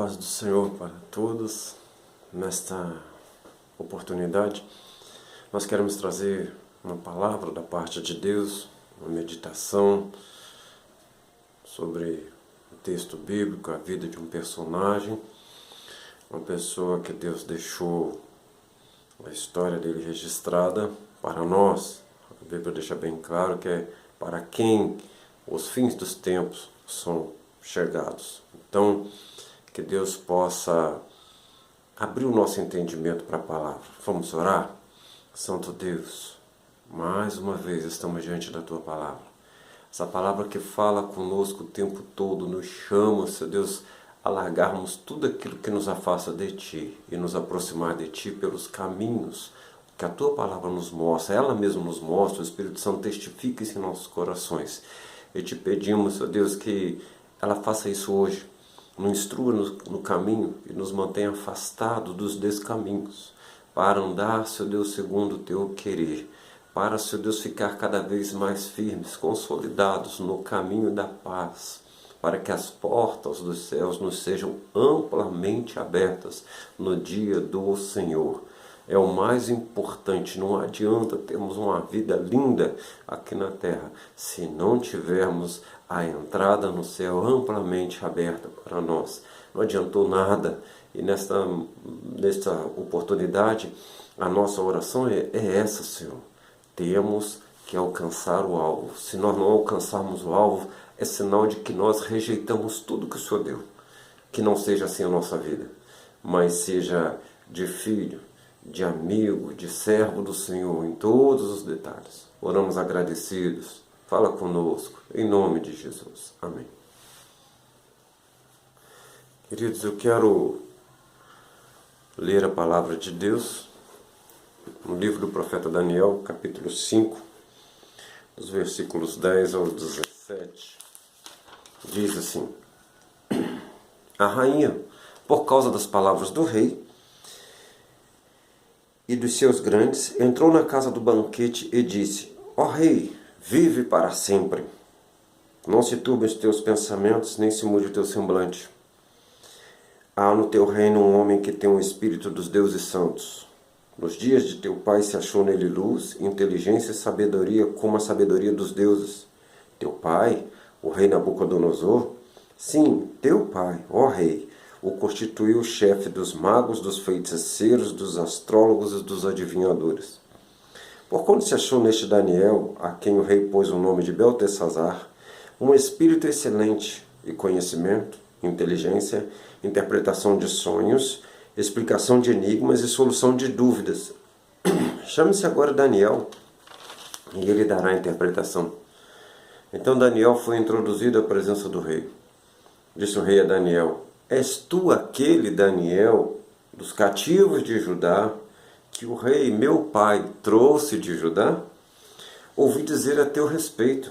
paz do Senhor para todos. Nesta oportunidade, nós queremos trazer uma palavra da parte de Deus, uma meditação sobre o texto bíblico, a vida de um personagem, uma pessoa que Deus deixou a história dele registrada para nós. A Bíblia deixa bem claro que é para quem os fins dos tempos são chegados. Então, que Deus possa abrir o nosso entendimento para a palavra. Vamos orar? Santo Deus, mais uma vez estamos diante da Tua palavra. Essa palavra que fala conosco o tempo todo, nos chama, Senhor Deus, a largarmos tudo aquilo que nos afasta de Ti e nos aproximar de Ti pelos caminhos que a Tua palavra nos mostra, ela mesma nos mostra, o Espírito Santo testifica isso em nossos corações. E Te pedimos, Senhor Deus, que ela faça isso hoje. Nos instrua no caminho e nos mantenha afastados dos descaminhos, para andar, Senhor Deus, segundo o Teu querer, para, Senhor Deus, ficar cada vez mais firmes, consolidados no caminho da paz, para que as portas dos céus nos sejam amplamente abertas no dia do Senhor. É o mais importante, não adianta termos uma vida linda aqui na terra, se não tivermos a entrada no céu amplamente aberta para nós. Não adiantou nada. E nesta oportunidade, a nossa oração é essa, Senhor. Temos que alcançar o alvo. Se nós não alcançarmos o alvo, é sinal de que nós rejeitamos tudo que o Senhor deu. Que não seja assim a nossa vida, mas seja de filho, de amigo, de servo do Senhor, em todos os detalhes. Oramos agradecidos. Fala conosco, em nome de Jesus. Amém. Queridos, eu quero ler a palavra de Deus no livro do profeta Daniel, capítulo 5, dos versículos 10 ao 17. Diz assim: A rainha, por causa das palavras do rei e dos seus grandes, entrou na casa do banquete e disse: Ó rei, vive para sempre. Não se turbem os teus pensamentos, nem se mude o teu semblante. Há no teu reino um homem que tem o espírito dos deuses santos. Nos dias de teu pai se achou nele luz, inteligência e sabedoria, como a sabedoria dos deuses. Teu pai, o rei Nabucodonosor, sim, teu pai, ó rei, o constituiu chefe dos magos, dos feiticeiros, dos astrólogos e dos adivinhadores. Porquanto se achou neste Daniel, a quem o rei pôs o nome de Beltesazar, um espírito excelente e conhecimento, inteligência, interpretação de sonhos, explicação de enigmas e solução de dúvidas. Chame-se agora Daniel, e ele dará a interpretação. Então Daniel foi introduzido à presença do rei. Disse o rei a Daniel: És tu aquele Daniel dos cativos de Judá, que o rei, meu pai, trouxe de Judá? Ouvi dizer a teu respeito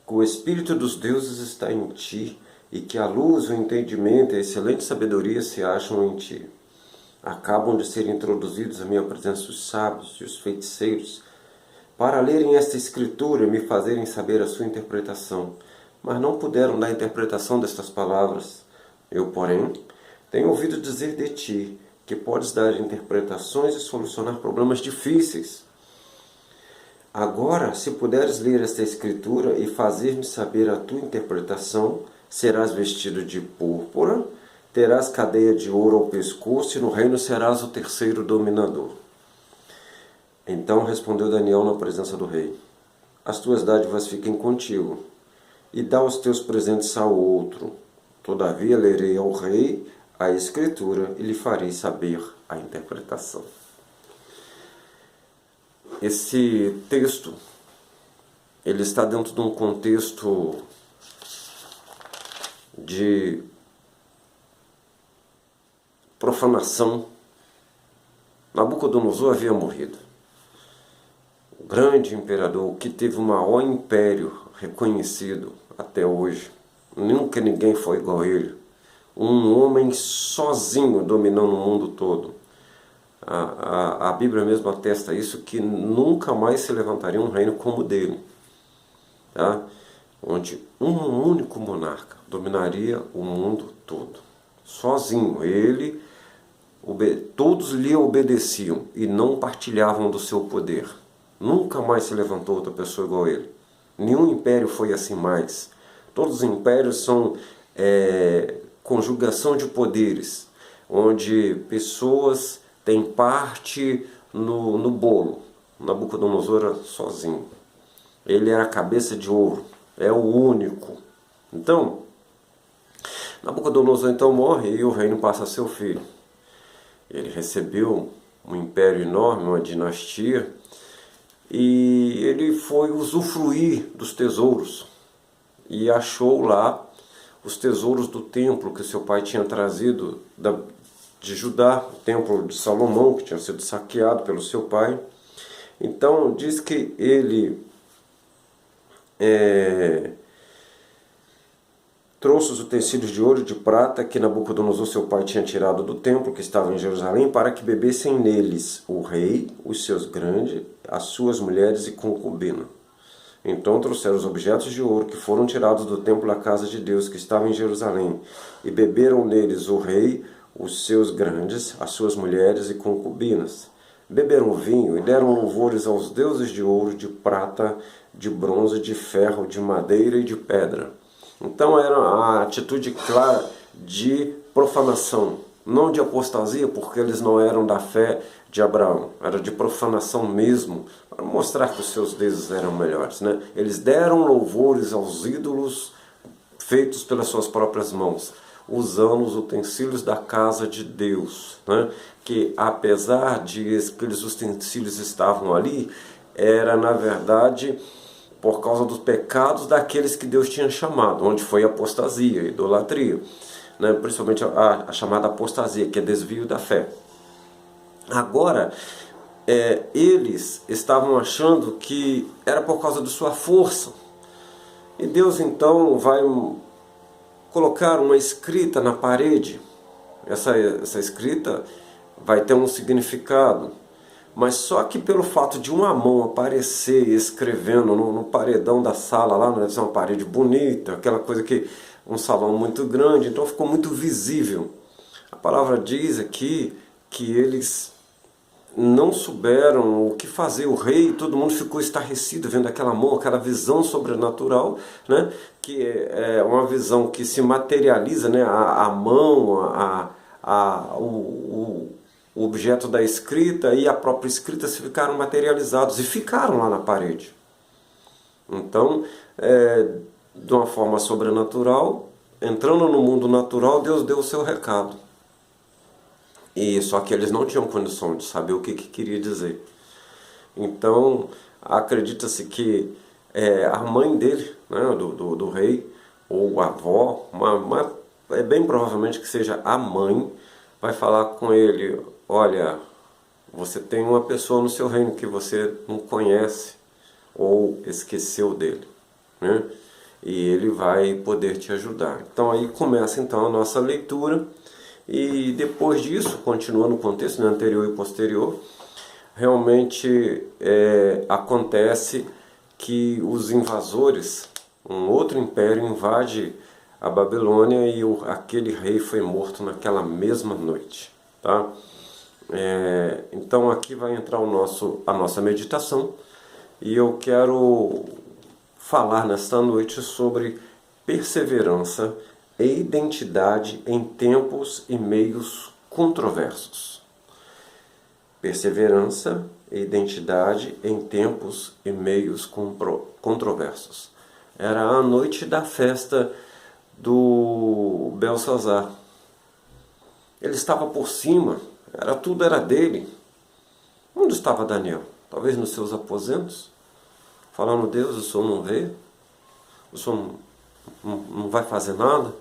que o Espírito dos deuses está em ti, e que a luz, o entendimento e a excelente sabedoria se acham em ti. Acabam de ser introduzidos à minha presença os sábios e os feiticeiros, para lerem esta escritura e me fazerem saber a sua interpretação, mas não puderam dar a interpretação destas palavras. Eu, porém, tenho ouvido dizer de ti, que podes dar interpretações e solucionar problemas difíceis. Agora, se puderes ler esta escritura e fazer-me saber a tua interpretação, serás vestido de púrpura, terás cadeia de ouro ao pescoço e no reino serás o terceiro dominador. Então respondeu Daniel na presença do rei: As tuas dádivas fiquem contigo, e dá os teus presentes ao outro. Todavia lerei ao rei a escritura e lhe farei saber a interpretação. Esse texto, ele está dentro de um contexto de profanação. Nabucodonosor havia morrido. O grande imperador que teve o maior império reconhecido até hoje. Nunca ninguém foi igual a ele. Um homem sozinho dominando o mundo todo. A Bíblia mesmo atesta isso, que nunca mais se levantaria um reino como o dele. Onde um único monarca dominaria o mundo todo. sozinho. Todos lhe obedeciam e não partilhavam do seu poder. Nunca mais se levantou outra pessoa igual a ele. Nenhum império foi assim mais. Todos os impérios são conjugação de poderes, onde pessoas têm parte no bolo. Nabucodonosor era sozinho. Ele era a cabeça de ouro, é o único. Então, Nabucodonosor então morre e o reino passa a seu filho. Ele recebeu um império enorme, uma dinastia, e ele foi usufruir dos tesouros e achou lá os tesouros do templo que seu pai tinha trazido de Judá, o templo de Salomão, que tinha sido saqueado pelo seu pai. Então diz que ele trouxe os utensílios de ouro e de prata que Nabucodonosor, seu pai, tinha tirado do templo que estava em Jerusalém, para que bebessem neles o rei, os seus grandes, as suas mulheres e concubina. Então trouxeram os objetos de ouro que foram tirados do templo da casa de Deus que estava em Jerusalém, e beberam neles o rei, os seus grandes, as suas mulheres e concubinas. Beberam vinho e deram louvores aos deuses de ouro, de prata, de bronze, de ferro, de madeira e de pedra. Então era a atitude clara de profanação, não de apostasia, porque eles não eram da fé de Abraão, era de profanação mesmo, para mostrar que os seus deuses eram melhores, né? Eles deram louvores aos ídolos feitos pelas suas próprias mãos, usando os utensílios da casa de Deus, né? Que apesar de que aqueles utensílios estavam ali, era na verdade por causa dos pecados daqueles que Deus tinha chamado, onde foi a apostasia, a idolatria, né? Principalmente a chamada apostasia, que é desvio da fé. Agora, eles estavam achando que era por causa de sua força, e Deus então vai colocar uma escrita na parede. Essa escrita vai ter um significado, mas só que pelo fato de uma mão aparecer escrevendo no paredão da sala lá, não deve ser uma parede bonita, aquela coisa que um salão muito grande, então ficou muito visível. A palavra diz aqui que eles não souberam o que fazer. O rei, todo mundo ficou estarrecido vendo aquela mão, aquela visão sobrenatural, né? Que é uma visão que se materializa, né? A mão, o objeto da escrita e a própria escrita se ficaram materializados e ficaram lá na parede. Então, de uma forma sobrenatural, entrando no mundo natural, Deus deu o seu recado. E só que eles não tinham condição de saber o que queria dizer. Então, acredita-se que a mãe dele, né, do rei, ou a avó, é bem provavelmente que seja a mãe, vai falar com ele: olha, você tem uma pessoa no seu reino que você não conhece ou esqueceu dele, né? E ele vai poder te ajudar. Então aí começa então a nossa leitura, e depois disso, continuando o contexto, né, anterior e posterior, realmente acontece que os invasores, um outro império invade a Babilônia, e aquele rei foi morto naquela mesma noite, tá? Então aqui vai entrar a nossa meditação, e eu quero falar nesta noite sobre perseverança e identidade em tempos e meios controversos. Perseverança e identidade em tempos e meios controversos. Era a noite da festa do Belsazar. Ele estava por cima, tudo era dele. Onde estava Daniel? Talvez nos seus aposentos, falando: Deus, o senhor não vê? O senhor não vai fazer nada?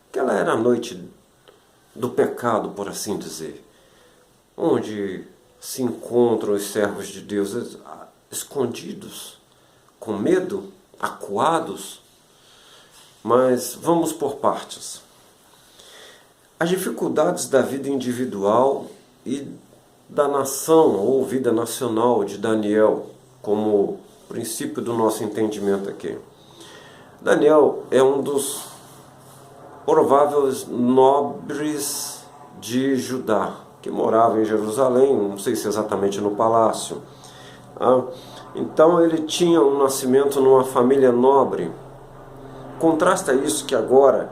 Aquela era a noite do pecado, por assim dizer, onde se encontram os servos de Deus escondidos, com medo, acuados. Mas vamos por partes. As dificuldades da vida individual e da nação ou vida nacional de Daniel, como princípio do nosso entendimento aqui. Daniel é um dos prováveis nobres de Judá, que moravam em Jerusalém, não sei se exatamente no palácio. Então ele tinha um nascimento numa família nobre. Contrasta isso que agora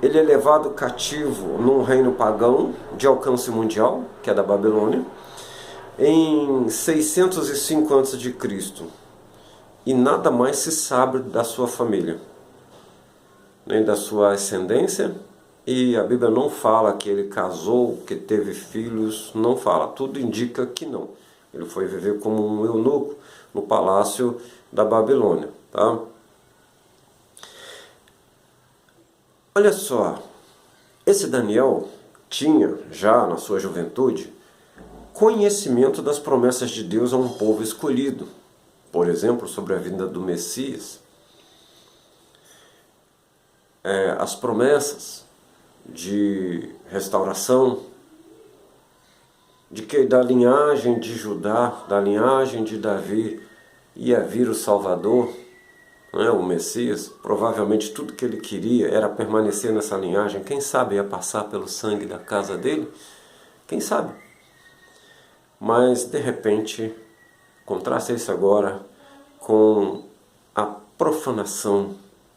ele é levado cativo num reino pagão de alcance mundial, que é da Babilônia, em 605 a.C. E nada mais se sabe da sua família, nem da sua ascendência, e a Bíblia não fala que ele casou, que teve filhos, não fala, tudo indica que não. Ele foi viver como um eunuco no palácio da Babilônia. Tá? Olha só, esse Daniel tinha já na sua juventude conhecimento das promessas de Deus a um povo escolhido. Por exemplo, sobre a vinda do Messias. As promessas de restauração, de que da linhagem de Judá, da linhagem de Davi, ia vir o Salvador, o Messias. Provavelmente tudo que ele queria era permanecer nessa linhagem. Quem sabe ia passar pelo sangue da casa dele? Quem sabe? Mas, de repente, contrasta isso agora com a profanação,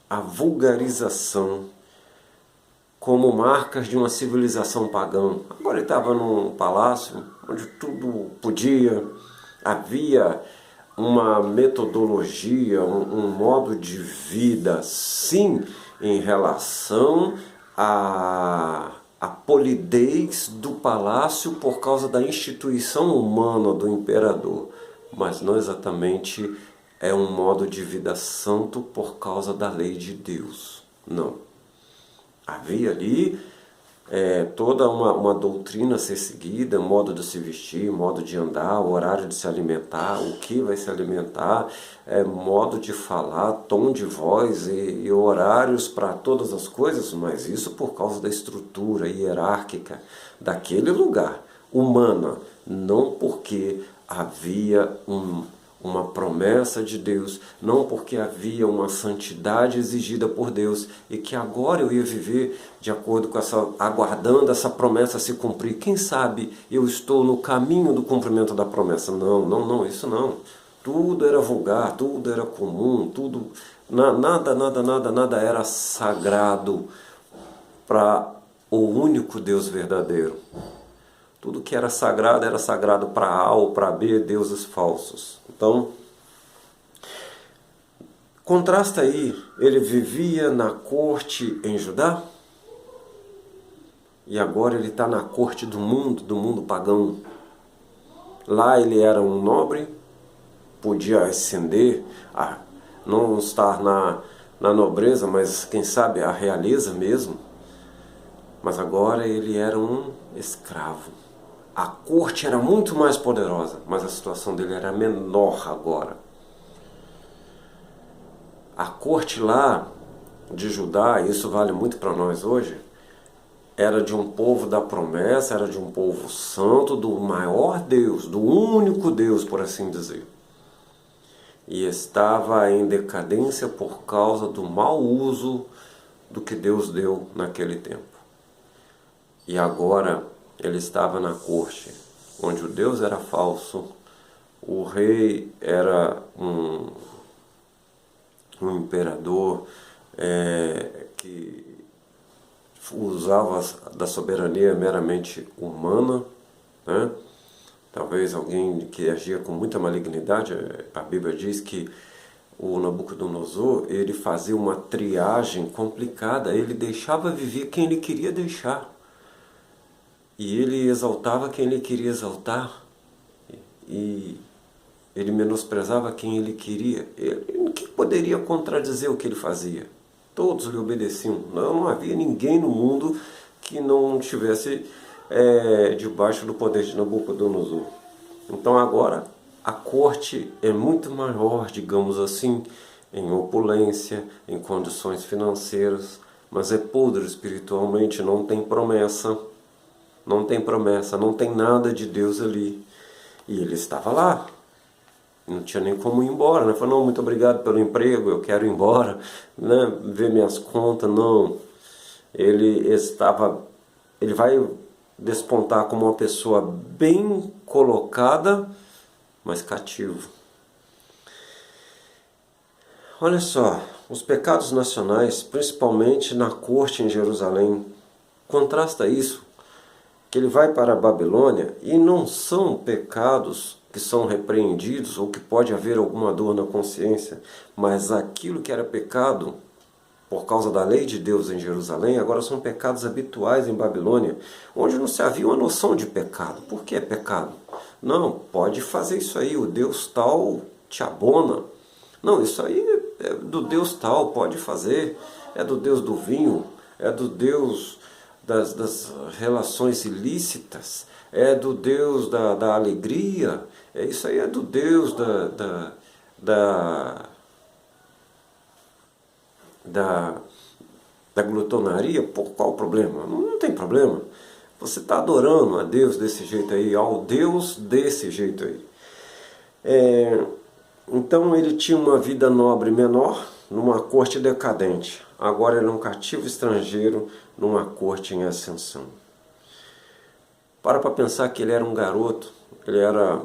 a vulgarização, como marcas de uma civilização pagã. Agora ele estava num palácio onde tudo podia, havia uma metodologia, um modo de vida, sim, em relação à polidez do palácio por causa da instituição humana do imperador, mas não exatamente é um modo de vida santo por causa da lei de Deus. Não. Havia ali toda uma doutrina a ser seguida, modo de se vestir, modo de andar, horário de se alimentar, o que vai se alimentar, modo de falar, tom de voz e horários para todas as coisas, mas isso por causa da estrutura hierárquica daquele lugar, humana, não porque havia uma promessa de Deus, não porque havia uma santidade exigida por Deus e que agora eu ia viver de acordo com aguardando essa promessa se cumprir. Quem sabe eu estou no caminho do cumprimento da promessa. Não, isso não. Tudo era vulgar, tudo era comum, nada era sagrado para o único Deus verdadeiro. Tudo que era sagrado para A ou para B, deuses falsos. Então, contrasta aí, ele vivia na corte em Judá, e agora ele está na corte do mundo pagão. Lá ele era um nobre, podia ascender, a não estar na nobreza, mas quem sabe a realeza mesmo. Mas agora ele era um escravo. A corte era muito mais poderosa, mas a situação dele era menor agora. A corte lá de Judá, e isso vale muito para nós hoje, era de um povo da promessa, era de um povo santo, do maior Deus, do único Deus, por assim dizer. E estava em decadência por causa do mau uso do que Deus deu naquele tempo. E agora ele estava na corte, onde o Deus era falso, o rei era um imperador que usava da soberania meramente humana, né? Talvez alguém que agia com muita malignidade. A Bíblia diz que o Nabucodonosor, ele fazia uma triagem complicada, ele deixava viver quem ele queria deixar. E ele exaltava quem ele queria exaltar, e ele menosprezava quem ele queria. O que poderia contradizer o que ele fazia? Todos lhe obedeciam. Não havia ninguém no mundo que não estivesse debaixo do poder de Nabucodonosor. Então agora a corte é muito maior, digamos assim, em opulência, em condições financeiras, mas é podre espiritualmente, não tem promessa. Não tem promessa, não tem nada de Deus ali. E ele estava lá. Não tinha nem como ir embora, né? Falou, não, muito obrigado pelo emprego, eu quero ir embora, né? Ver minhas contas, não. Ele vai despontar como uma pessoa bem colocada, mas cativo. Olha só, os pecados nacionais, principalmente na corte em Jerusalém, contrasta isso, que ele vai para a Babilônia e não são pecados que são repreendidos ou que pode haver alguma dor na consciência, mas aquilo que era pecado por causa da lei de Deus em Jerusalém, agora são pecados habituais em Babilônia, onde não se havia uma noção de pecado. Por que é pecado? Não, pode fazer isso aí, o Deus tal te abona. Não, isso aí é do Deus tal, pode fazer. É do Deus do vinho, é do Deus das relações ilícitas, é do Deus da alegria, isso aí é do Deus da glutonaria. Por qual o problema? Não tem problema. Você está adorando a Deus desse jeito aí, ao Deus desse jeito aí. Então ele tinha uma vida nobre menor numa corte decadente. Agora ele é um cativo estrangeiro numa corte em ascensão. Para pensar que ele era um garoto, ele era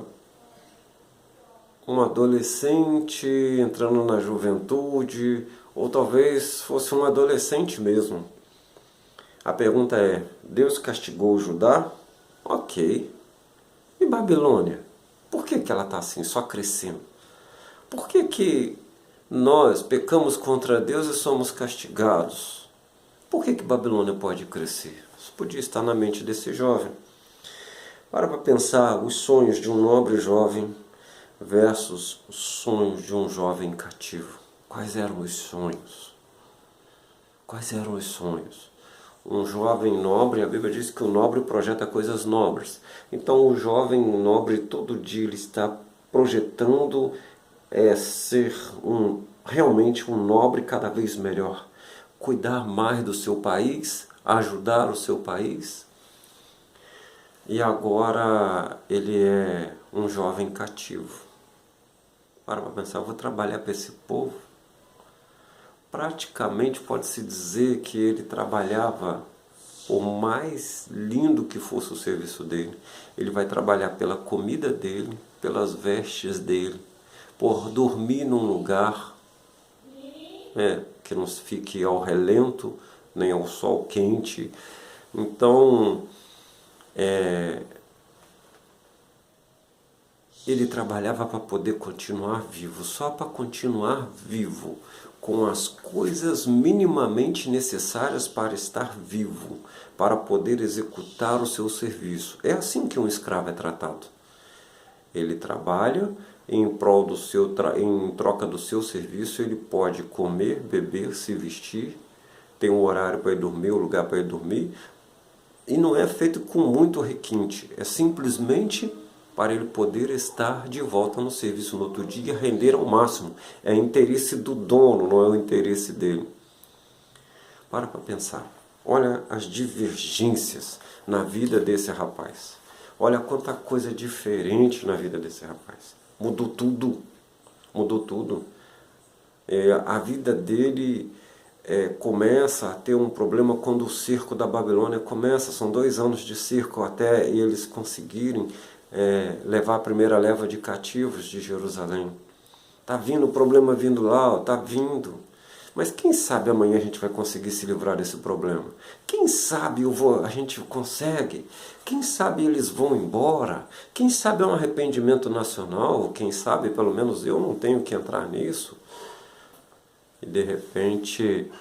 um adolescente entrando na juventude, ou talvez fosse um adolescente mesmo. A pergunta é, Deus castigou Judá? Ok. E Babilônia? Por que ela está assim, só crescendo? Por que nós pecamos contra Deus e somos castigados? Por que Babilônia pode crescer? Isso podia estar na mente desse jovem. Para pensar os sonhos de um nobre jovem versus os sonhos de um jovem cativo. Quais eram os sonhos? Quais eram os sonhos? Um jovem nobre, a Bíblia diz que o nobre projeta coisas nobres. Então o jovem nobre todo dia ele está projetando ser realmente um nobre cada vez melhor. Cuidar mais do seu país, ajudar o seu país. E agora ele é um jovem cativo. Para pensar, eu vou trabalhar para esse povo. Praticamente pode-se dizer que ele trabalhava, por mais lindo que fosse o serviço dele, ele vai trabalhar pela comida dele, pelas vestes dele, por dormir num lugar que não fique ao relento, nem ao sol quente. Então, ele trabalhava para poder continuar vivo, só para continuar vivo, com as coisas minimamente necessárias para estar vivo, para poder executar o seu serviço. É assim que um escravo é tratado. Ele trabalha em prol em troca do seu serviço, ele pode comer, beber, se vestir, tem um horário para ir dormir, um lugar para ir dormir, e não é feito com muito requinte, é simplesmente para ele poder estar de volta no serviço no outro dia, render ao máximo. É interesse do dono, não é o interesse dele. Para pensar. Olha as divergências na vida desse rapaz. Olha quanta coisa diferente na vida desse rapaz. Mudou tudo. Mudou tudo. A vida dele começa a ter um problema quando o cerco da Babilônia começa. São 2 anos de cerco até eles conseguirem levar a primeira leva de cativos de Jerusalém. Está vindo o problema vindo lá, está vindo. Mas quem sabe amanhã a gente vai conseguir se livrar desse problema? Quem sabe a gente consegue? Quem sabe eles vão embora? Quem sabe é um arrependimento nacional? Quem sabe, pelo menos eu não tenho que entrar nisso? E de repente,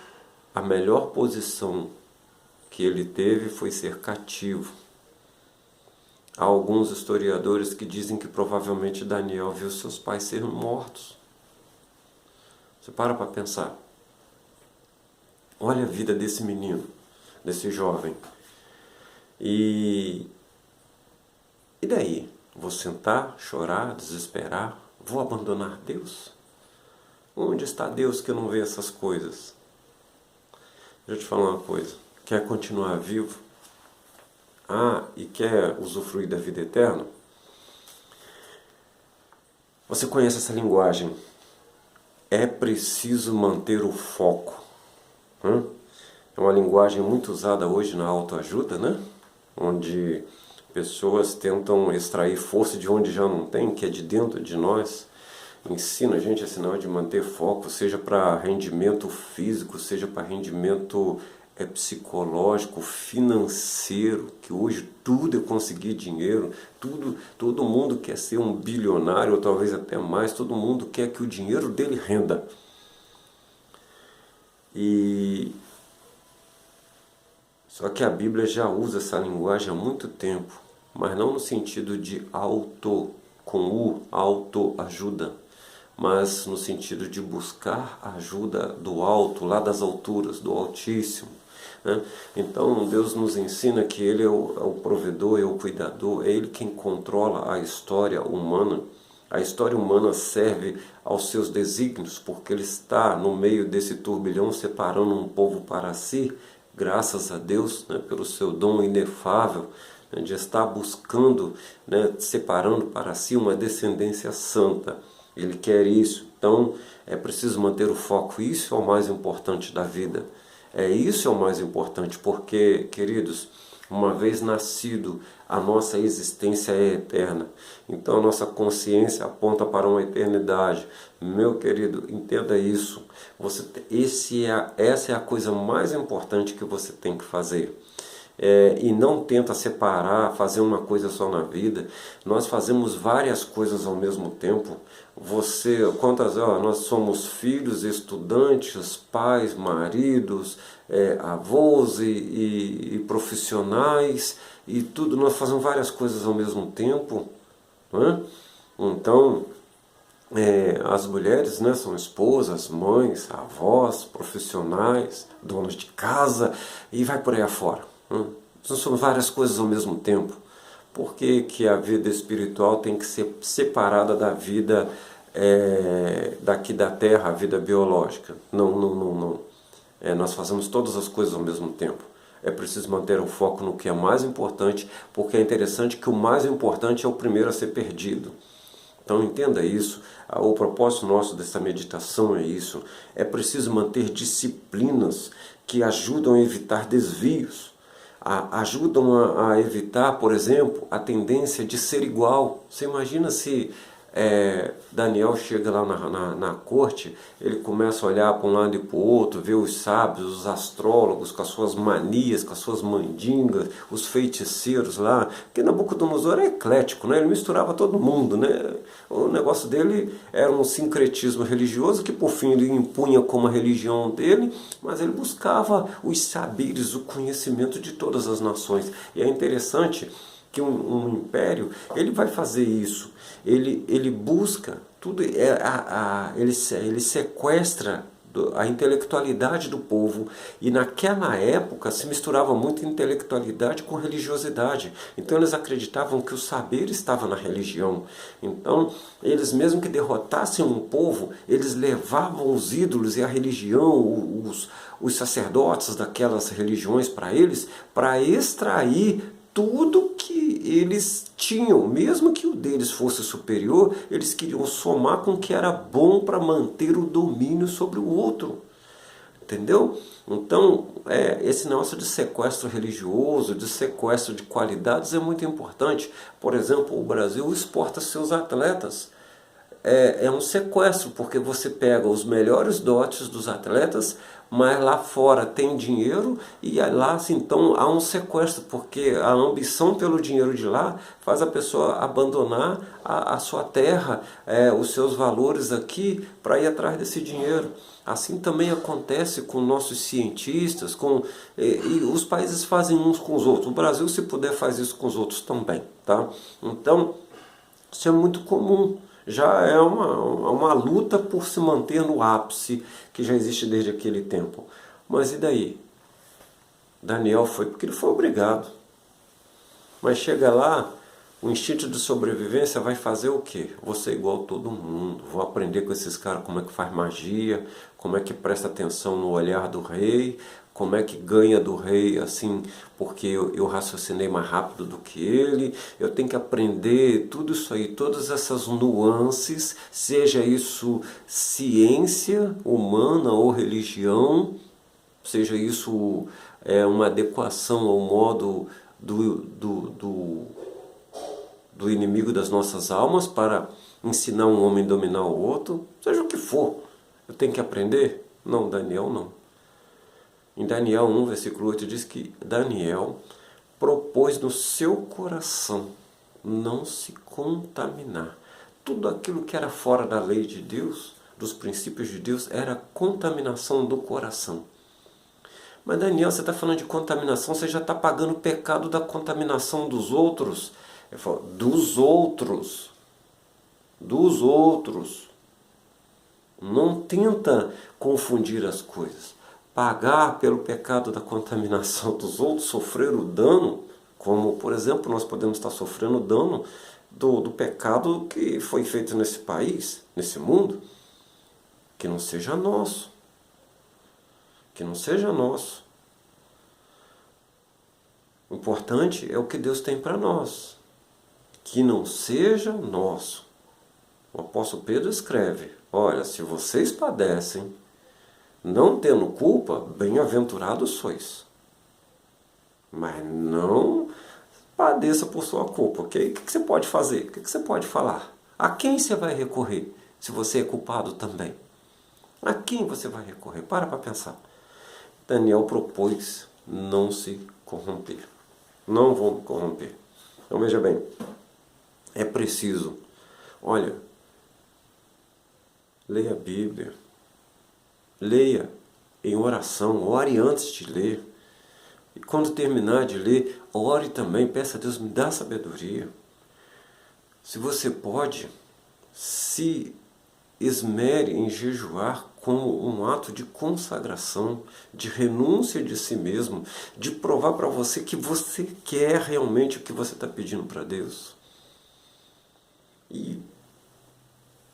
a melhor posição que ele teve foi ser cativo. Há alguns historiadores que dizem que provavelmente Daniel viu seus pais serem mortos. Você para pensar. Olha a vida desse menino, desse jovem. E daí? Vou sentar, chorar, desesperar? Vou abandonar Deus? Onde está Deus que eu não vê essas coisas? Deixa eu te falar uma coisa. Quer continuar vivo? E quer usufruir da vida eterna? Você conhece essa linguagem. É preciso manter o foco. É uma linguagem muito usada hoje na autoajuda, né? Onde pessoas tentam extrair força de onde já não tem, que é de dentro de nós. Ensina a gente esse sinal de manter foco, seja para rendimento físico, seja para rendimento psicológico, financeiro, que hoje tudo é conseguir dinheiro, todo mundo quer ser um bilionário, ou talvez até mais, todo mundo quer que o dinheiro dele renda. Só que a Bíblia já usa essa linguagem há muito tempo, mas não no sentido de autoajuda, mas no sentido de buscar a ajuda do alto, lá das alturas, do Altíssimo. Né? Então Deus nos ensina que Ele é o provedor, é o cuidador, é Ele quem controla a história humana. A história humana serve aos seus desígnios, porque Ele está no meio desse turbilhão separando um povo para si, graças a Deus, né, pelo seu dom inefável, né, de estar buscando, né, separando para si uma descendência santa. Ele quer isso, então é preciso manter o foco, isso é o mais importante da vida. Isso é o mais importante, porque, queridos, uma vez nascido, a nossa existência é eterna. Então a nossa consciência aponta para uma eternidade. Meu querido, entenda isso. Essa é a coisa mais importante que você tem que fazer. E não tenta separar, fazer uma coisa só na vida. Nós fazemos várias coisas ao mesmo tempo. Nós somos filhos, estudantes, pais, maridos, avós e profissionais, e tudo, nós fazemos várias coisas ao mesmo tempo. Não é? Então, as mulheres, né, são esposas, mães, avós, profissionais, donas de casa, e vai por aí afora. Nós somos várias coisas ao mesmo tempo. Por que a vida espiritual tem que ser separada da vida daqui da Terra, a vida biológica? Não. Nós fazemos todas as coisas ao mesmo tempo. É preciso manter o foco no que é mais importante, porque é interessante que o mais importante é o primeiro a ser perdido. Então entenda isso, o propósito nosso dessa meditação é isso. É preciso manter disciplinas que ajudam a evitar desvios. Ajudam a evitar, por exemplo, a tendência de ser igual. Você imagina se Daniel chega lá na corte, ele começa a olhar para um lado e para o outro, ver os sábios, os astrólogos com as suas manias, com as suas mandingas, os feiticeiros lá, porque Nabucodonosor é eclético, né? Ele misturava todo mundo, né? O negócio dele era um sincretismo religioso que por fim ele impunha como a religião dele, mas ele buscava os saberes, o conhecimento de todas as nações. E é interessante que um império, ele vai fazer isso. Ele busca tudo, ele sequestra a intelectualidade do povo, e naquela época se misturava muito intelectualidade com religiosidade. Então eles acreditavam que o saber estava na religião. Então eles, mesmo que derrotassem um povo, eles levavam os ídolos e a religião, os sacerdotes daquelas religiões para eles, para extrair tudo que eles tinham, mesmo que o deles fosse superior, eles queriam somar com o que era bom para manter o domínio sobre o outro. Entendeu? Então, esse negócio de sequestro religioso, de sequestro de qualidades é muito importante. Por exemplo, o Brasil exporta seus atletas. É um sequestro, porque você pega os melhores dotes dos atletas, mas lá fora tem dinheiro, e lá assim, então há um sequestro, porque a ambição pelo dinheiro de lá faz a pessoa abandonar a sua terra, os seus valores aqui, para ir atrás desse dinheiro. Assim também acontece com nossos cientistas, e os países fazem uns com os outros. O Brasil, se puder, faz isso com os outros também. Tá? Então, isso é muito comum. Já é uma luta por se manter no ápice, que já existe desde aquele tempo. Mas e daí? Daniel foi porque ele foi obrigado. Mas chega lá, o instinto de sobrevivência vai fazer o quê? Vou ser igual a todo mundo, vou aprender com esses caras como é que faz magia, como é que presta atenção no olhar do rei, como é que ganha do rei, assim, porque eu raciocinei mais rápido do que ele. Eu tenho que aprender tudo isso aí, todas essas nuances, seja isso ciência humana ou religião, seja isso uma adequação ao modo do inimigo das nossas almas para ensinar um homem a dominar o outro, seja o que for. Eu tenho que aprender? Não, Daniel não. Em Daniel 1, versículo 8, diz que Daniel propôs no seu coração não se contaminar. Tudo aquilo que era fora da lei de Deus, dos princípios de Deus, era contaminação do coração. Mas Daniel, você está falando de contaminação, você já está pagando o pecado da contaminação dos outros. Ele falou, dos outros. Dos outros. Não tenta confundir as coisas. Pagar pelo pecado da contaminação dos outros, sofrer o dano, como, por exemplo, nós podemos estar sofrendo o dano do pecado que foi feito nesse país, nesse mundo, que não seja nosso. Que não seja nosso. O importante é o que Deus tem para nós. Que não seja nosso. O apóstolo Pedro escreve, olha, se vocês padecem, não tendo culpa, bem-aventurados sois. Mas não padeça por sua culpa, ok? O que você pode fazer? O que você pode falar? A quem você vai recorrer, se você é culpado também? A quem você vai recorrer? Para pensar. Daniel propôs não se corromper. Não vou me corromper. Então veja bem, é preciso, olha, leia a Bíblia, leia em oração, ore antes de ler. E quando terminar de ler, ore também, peça a Deus, me dá sabedoria. Se você pode, se esmere em jejuar como um ato de consagração, de renúncia de si mesmo, de provar para você que você quer realmente o que você está pedindo para Deus. E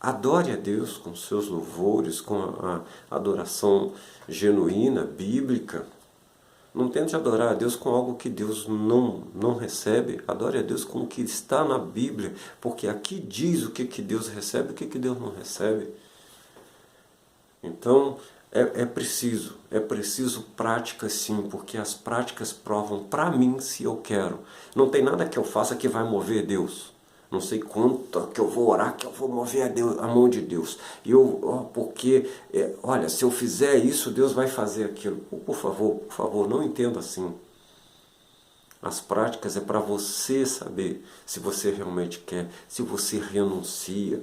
adore a Deus com seus louvores, com a adoração genuína, bíblica. Não tente adorar a Deus com algo que Deus não recebe. Adore a Deus com o que está na Bíblia, porque aqui diz o que Deus recebe e o que Deus não recebe. Então, é preciso prática sim, porque as práticas provam para mim se eu quero. Não tem nada que eu faça que vai mover Deus. Não sei quanto que eu vou orar, que eu vou mover a mão de Deus. Olha, se eu fizer isso, Deus vai fazer aquilo. Por favor, não entenda assim. As práticas é para você saber se você realmente quer, se você renuncia.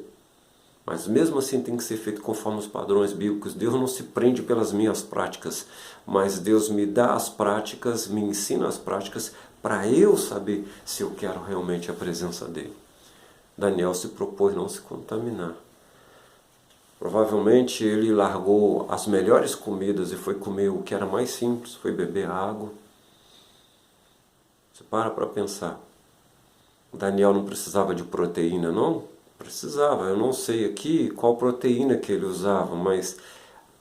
Mas mesmo assim tem que ser feito conforme os padrões bíblicos. Deus não se prende pelas minhas práticas, mas Deus me dá as práticas, me ensina as práticas para eu saber se eu quero realmente a presença dele. Daniel se propôs não se contaminar. Provavelmente ele largou as melhores comidas e foi comer o que era mais simples, foi beber água. Você para pensar. Daniel não precisava de proteína, não? Precisava. Eu não sei aqui qual proteína que ele usava, mas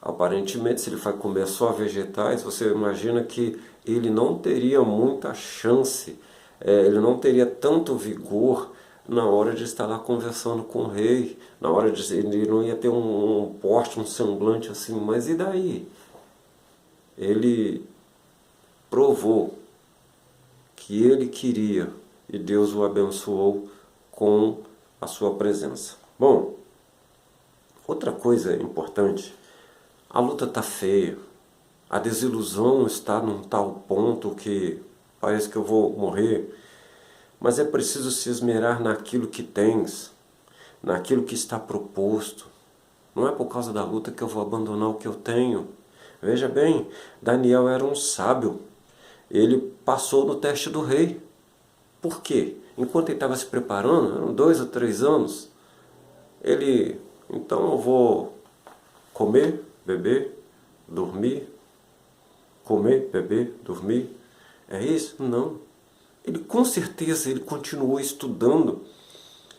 aparentemente se ele vai comer só vegetais, você imagina que ele não teria muita chance, ele não teria tanto vigor na hora de estar lá conversando com o rei, na hora de ele não ia ter um porte, um semblante assim, mas e daí? Ele provou que ele queria e Deus o abençoou com a sua presença. Bom, outra coisa importante, a luta está feia, a desilusão está num tal ponto que parece que eu vou morrer, mas é preciso se esmerar naquilo que tens, naquilo que está proposto. Não é por causa da luta que eu vou abandonar o que eu tenho. Veja bem, Daniel era um sábio. Ele passou no teste do rei. Por quê? Enquanto ele estava se preparando, eram 2 ou 3 anos, então eu vou comer, beber, dormir, comer, beber, dormir. É isso? Não. Ele com certeza ele continuou estudando.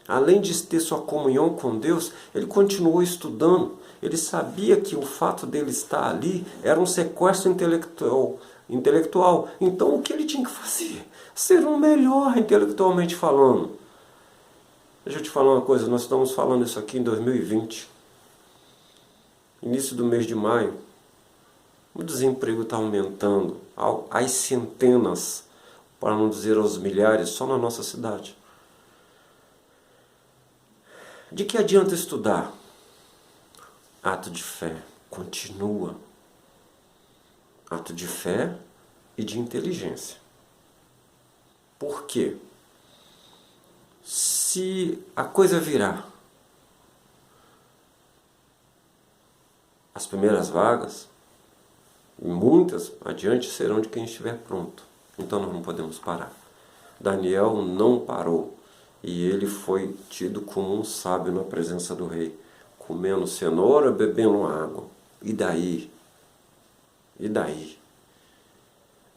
Além de ter sua comunhão com Deus, ele continuou estudando. Ele sabia que o fato dele estar ali era um sequestro intelectual. Então o que ele tinha que fazer? Ser um melhor intelectualmente falando. Deixa eu te falar uma coisa, nós estamos falando isso aqui em 2020. Início do mês de maio. O desemprego está aumentando às centenas, para não dizer aos milhares, só na nossa cidade. De que adianta estudar? Ato de fé. Continua. Ato de fé e de inteligência. Por quê? Se a coisa virar, as primeiras vagas, muitas adiante, serão de quem estiver pronto. Então nós não podemos parar. Daniel não parou. E ele foi tido como um sábio na presença do rei, comendo cenoura, bebendo água. E daí? E daí?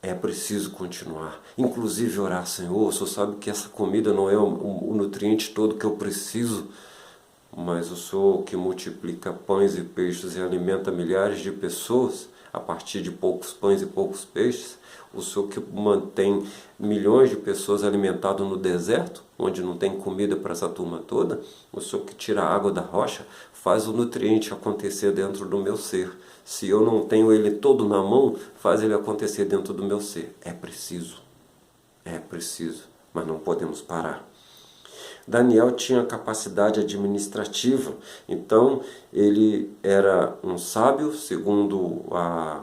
É preciso continuar. Inclusive orar, Senhor, o Senhor sabe que essa comida não é o nutriente todo que eu preciso, mas o Senhor que multiplica pães e peixes e alimenta milhares de pessoas a partir de poucos pães e poucos peixes, o Senhor que mantém milhões de pessoas alimentadas no deserto, onde não tem comida para essa turma toda, o Senhor que tira a água da rocha, faz o nutriente acontecer dentro do meu ser. Se eu não tenho ele todo na mão, faz ele acontecer dentro do meu ser. É preciso, mas não podemos parar. Daniel tinha capacidade administrativa, então ele era um sábio, segundo a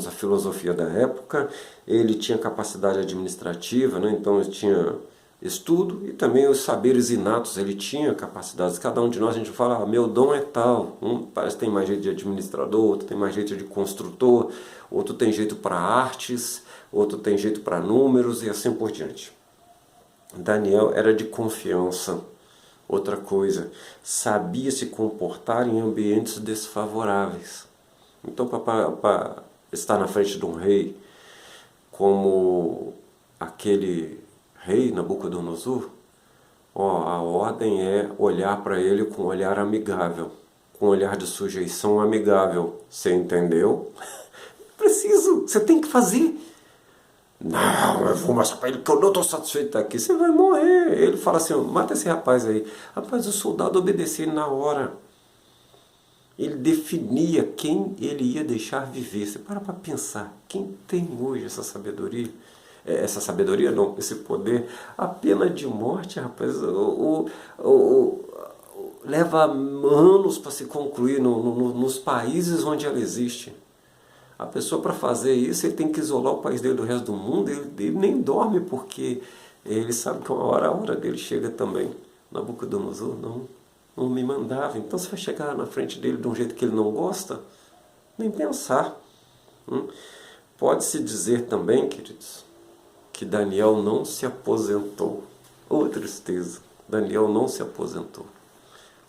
filosofia da época. Ele tinha capacidade administrativa, né? Então ele tinha estudo e também os saberes inatos, ele tinha capacidades. Cada um de nós, a gente fala, meu dom é tal, um parece que tem mais jeito de administrador, outro tem mais jeito de construtor, outro tem jeito para artes, outro tem jeito para números e assim por diante. Daniel era de confiança. Outra coisa, sabia se comportar em ambientes desfavoráveis. Então, para estar na frente de um rei, como aquele rei Nabucodonosor, a ordem é olhar para ele com um olhar amigável, com um olhar de sujeição amigável. Você entendeu? Preciso, você tem que fazer. Não, eu vou mostrar para ele que eu não estou satisfeito de estar aqui. Você vai morrer. Ele fala assim, mata esse rapaz aí. Rapaz, o soldado obedecia ele na hora. Ele definia quem ele ia deixar viver. Você para pensar. Quem tem hoje essa sabedoria? Essa sabedoria não, esse poder. A pena de morte, rapaz, leva anos para se concluir nos países onde ela existe. A pessoa, para fazer isso, ele tem que isolar o país dele do resto do mundo. Ele nem dorme, porque ele sabe que a hora dele chega também. Nabucodonosor não me mandava. Então você vai chegar na frente dele de um jeito que ele não gosta? Nem pensar. Pode-se dizer também, queridos, que Daniel não se aposentou. Oh, tristeza! Daniel não se aposentou.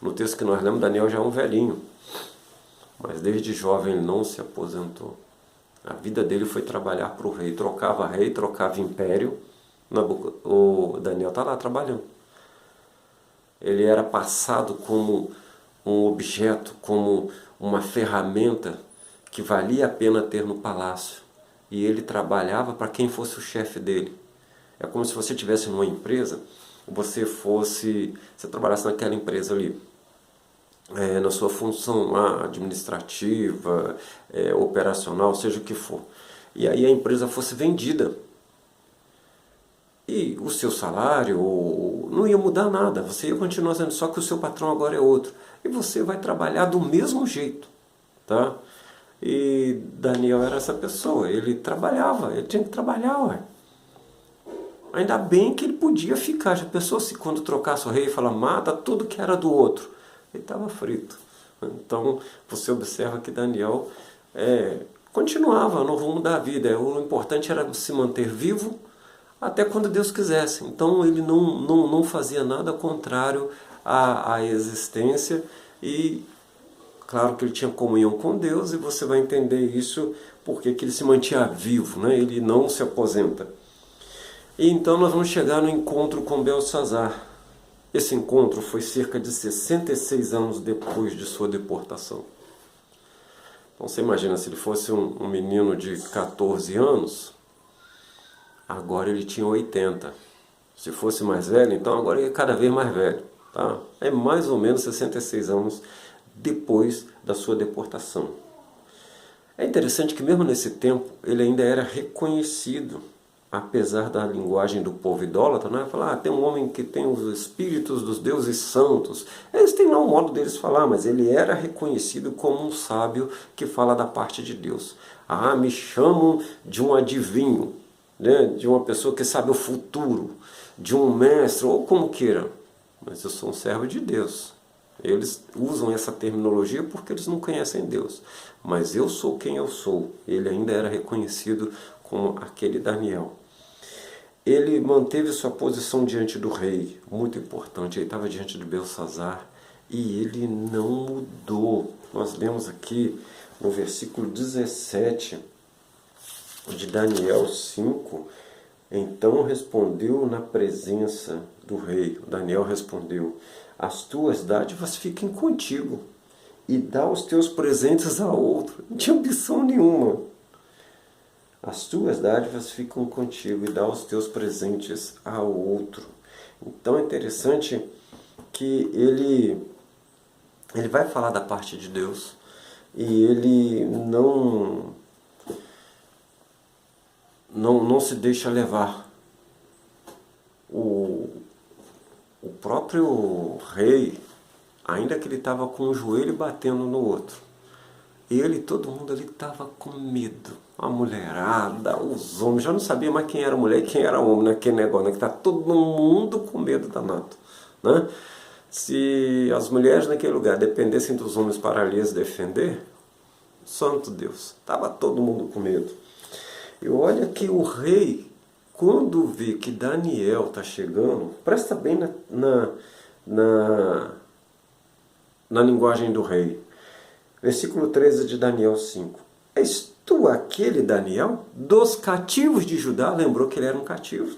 No texto que nós lemos, Daniel já é um velhinho. Mas desde jovem ele não se aposentou. A vida dele foi trabalhar para o rei. Rei, trocava império. O Daniel está lá trabalhando. Ele era passado como um objeto, como uma ferramenta que valia a pena ter no palácio. E ele trabalhava para quem fosse o chefe dele. É como se você estivesse numa empresa, você trabalhasse naquela empresa ali. Na sua função administrativa, operacional, seja o que for. E aí a empresa fosse vendida. E o seu salário não ia mudar nada. Você ia continuar sendo, só que o seu patrão agora é outro. E você vai trabalhar do mesmo jeito. Tá? E Daniel era essa pessoa. Ele trabalhava, ele tinha que trabalhar. Ué. Ainda bem que ele podia ficar. Já pensou se quando trocasse o rei e falar, mata tudo que era do outro? Ele estava frito. Então, você observa que Daniel continuava no rumo da vida. O importante era se manter vivo até quando Deus quisesse. Então, ele não fazia nada contrário à existência. E, claro que ele tinha comunhão com Deus, e você vai entender isso porque ele se mantinha vivo, né? Ele não se aposenta. E então, nós vamos chegar no encontro com Belsassar. Esse encontro foi cerca de 66 anos depois de sua deportação. Então você imagina, se ele fosse um menino de 14 anos, agora ele tinha 80. Se fosse mais velho, então agora ele é cada vez mais velho. Tá? É mais ou menos 66 anos depois da sua deportação. É interessante que mesmo nesse tempo ele ainda era reconhecido, apesar da linguagem do povo idólatra, né? Falar, tem um homem que tem os espíritos dos deuses santos. Eles têm lá um modo deles falar, mas ele era reconhecido como um sábio que fala da parte de Deus. Ah, me chamam de um adivinho, né? De uma pessoa que sabe o futuro, de um mestre, ou como queira. Mas eu sou um servo de Deus. Eles usam essa terminologia porque eles não conhecem Deus. Mas eu sou quem eu sou. Ele ainda era reconhecido como aquele Daniel. Ele manteve sua posição diante do rei, muito importante. Ele estava diante de Belsazar e ele não mudou. Nós lemos aqui no versículo 17 de Daniel 5. Então respondeu na presença do rei. Daniel respondeu: as tuas dádivas fiquem contigo e dá os teus presentes a outro. Não tinha ambição nenhuma. As tuas dádivas ficam contigo e dá os teus presentes a outro. Então é interessante que ele vai falar da parte de Deus e ele não se deixa levar. O próprio rei, ainda que ele estava com o joelho batendo no outro, todo mundo ali estava com medo. A mulherada, os homens, já não sabia mais quem era mulher e quem era homem naquele negócio, né? Que está todo mundo com medo danado, né? Se as mulheres naquele lugar dependessem dos homens para lhes defender, santo Deus, estava todo mundo com medo. E olha que o rei, quando vê que Daniel está chegando, presta bem na linguagem do rei. Versículo 13 de Daniel 5. És tu aquele Daniel dos cativos de Judá? Lembrou que ele era um cativo.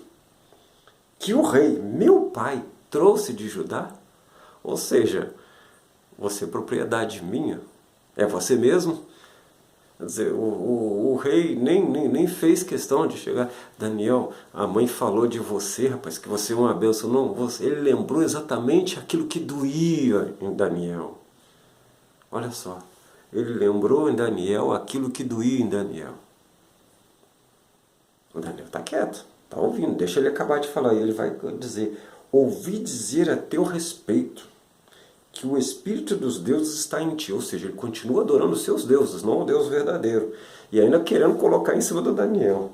Que o rei, meu pai, trouxe de Judá? Ou seja, você é propriedade minha? É você mesmo? Quer dizer, o rei nem fez questão de chegar. Daniel, a mãe falou de você, rapaz, que você é uma bênção. Não, ele lembrou exatamente aquilo que doía em Daniel. Olha só, ele lembrou em Daniel aquilo que doía em Daniel. O Daniel está quieto, está ouvindo, deixa ele acabar de falar. E ele vai dizer: ouvi dizer a teu respeito que o Espírito dos deuses está em ti. Ou seja, ele continua adorando os seus deuses, não o Deus verdadeiro. E ainda querendo colocar em cima do Daniel.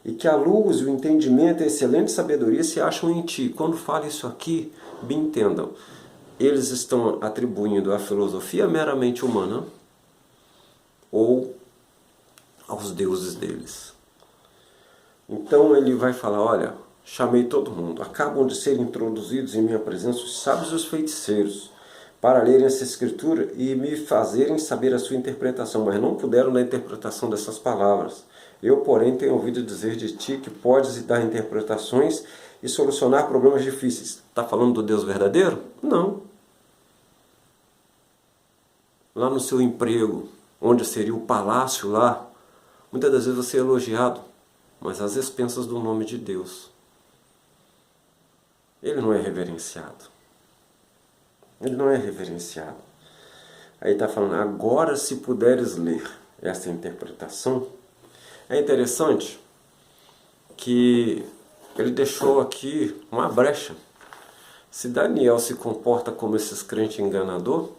E que a luz, o entendimento e a excelente sabedoria se acham em ti. Quando fala isso aqui, bem entendam. Eles estão atribuindo à filosofia meramente humana ou aos deuses deles. Então ele vai falar: olha, chamei todo mundo. Acabam de ser introduzidos em minha presença os sábios e os feiticeiros, para lerem essa escritura e me fazerem saber a sua interpretação, mas não puderam dar interpretação dessas palavras. Eu, porém, tenho ouvido dizer de ti que podes dar interpretações e solucionar problemas difíceis. Está falando do Deus verdadeiro? Não. Lá no seu emprego, onde seria o palácio lá, muitas das vezes você é elogiado, mas às expensas do nome de Deus. Ele não é reverenciado. Ele não é reverenciado. Aí está falando: agora se puderes ler essa interpretação. É interessante que ele deixou aqui uma brecha. Se Daniel se comporta como esses crentes enganadores,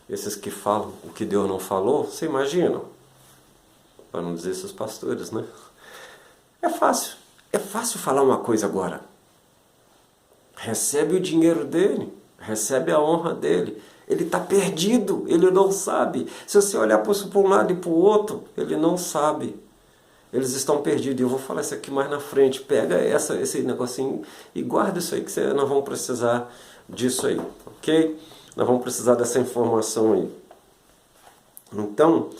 esses que falam o que Deus não falou, você imagina? Para não dizer esses pastores, né? É fácil falar uma coisa agora. Recebe o dinheiro dele, recebe a honra dele. Ele está perdido, ele não sabe. Se você olhar para um lado e para o outro, ele não sabe. Eles estão perdidos. Eu vou falar isso aqui mais na frente. Pega esse negocinho e guarda isso aí, que nós vamos precisar disso aí, ok? Nós vamos precisar dessa informação aí. Então,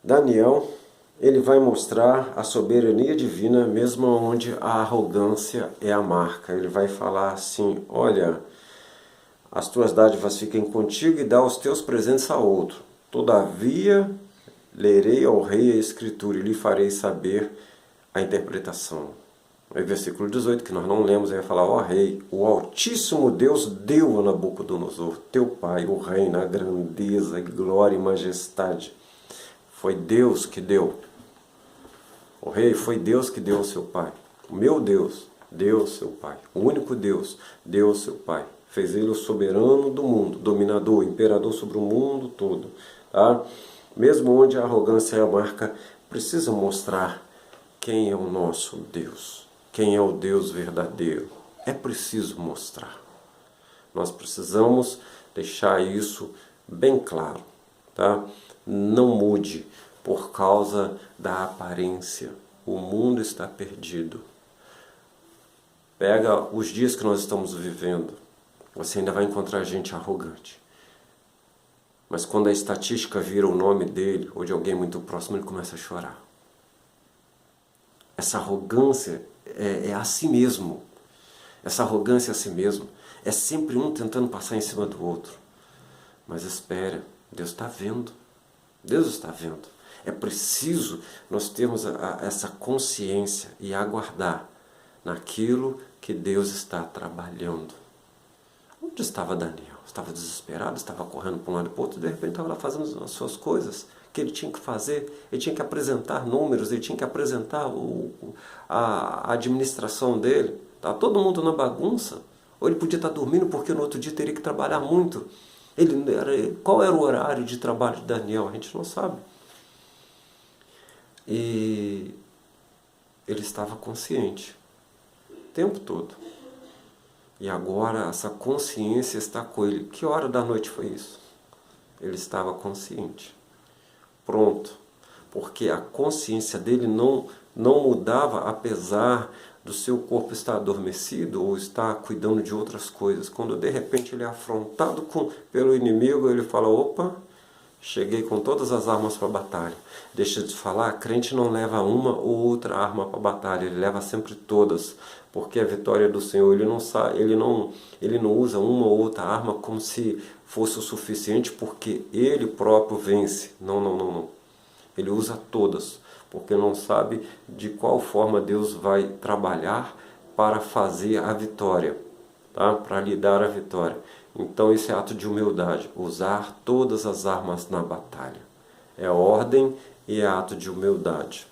Daniel, ele vai mostrar a soberania divina, mesmo onde a arrogância é a marca. Ele vai falar assim: olha, as tuas dádivas fiquem contigo e dá os teus presentes a outro. Todavia, lerei ao rei a escritura e lhe farei saber a interpretação. Aí versículo 18, que nós não lemos, aí vai falar: ó rei, o Altíssimo Deus deu a Nabucodonosor, teu pai, o reino, a grandeza, glória e majestade. Foi Deus que deu. O rei, foi Deus que deu ao seu pai. O meu Deus deu ao seu pai. O único Deus deu ao seu pai. Fez ele o soberano do mundo, dominador, imperador sobre o mundo todo. Tá? Mesmo onde a arrogância é a marca, precisa mostrar quem é o nosso Deus. Quem é o Deus verdadeiro. É preciso mostrar. Nós precisamos deixar isso bem claro. Tá? Não mude por causa da aparência. O mundo está perdido. Pega os dias que nós estamos vivendo. Você ainda vai encontrar gente arrogante. Mas quando a estatística vira o nome dele ou de alguém muito próximo, ele começa a chorar. Essa arrogância é a si mesmo. Essa arrogância é a si mesmo. É sempre um tentando passar em cima do outro. Mas espera, Deus está vendo. Deus está vendo. É preciso nós termos essa consciência e aguardar naquilo que Deus está trabalhando. Onde estava Daniel? Estava desesperado, estava correndo para um lado e para o outro, e de repente estava lá fazendo as suas coisas que ele tinha que fazer. Ele tinha que apresentar números, ele tinha que apresentar a administração dele. Estava todo mundo na bagunça. Ou ele podia estar dormindo porque no outro dia teria que trabalhar muito. Qual era o horário de trabalho de Daniel? A gente não sabe. E ele estava consciente o tempo todo. E agora essa consciência está com ele. Que hora da noite foi isso? Ele estava consciente. Pronto. Porque a consciência dele não mudava apesar do seu corpo estar adormecido ou estar cuidando de outras coisas. Quando de repente ele é afrontado pelo inimigo, ele fala: opa, cheguei com todas as armas para a batalha. Deixa de falar, crente não leva uma ou outra arma para a batalha, ele leva sempre todas, porque a vitória do Senhor, ele não usa uma ou outra arma como se fosse o suficiente, porque ele próprio vence. Não. Ele usa todas, porque não sabe de qual forma Deus vai trabalhar para fazer a vitória, tá? Para lhe dar a vitória. Então esse é ato de humildade, usar todas as armas na batalha. É ordem e é ato de humildade.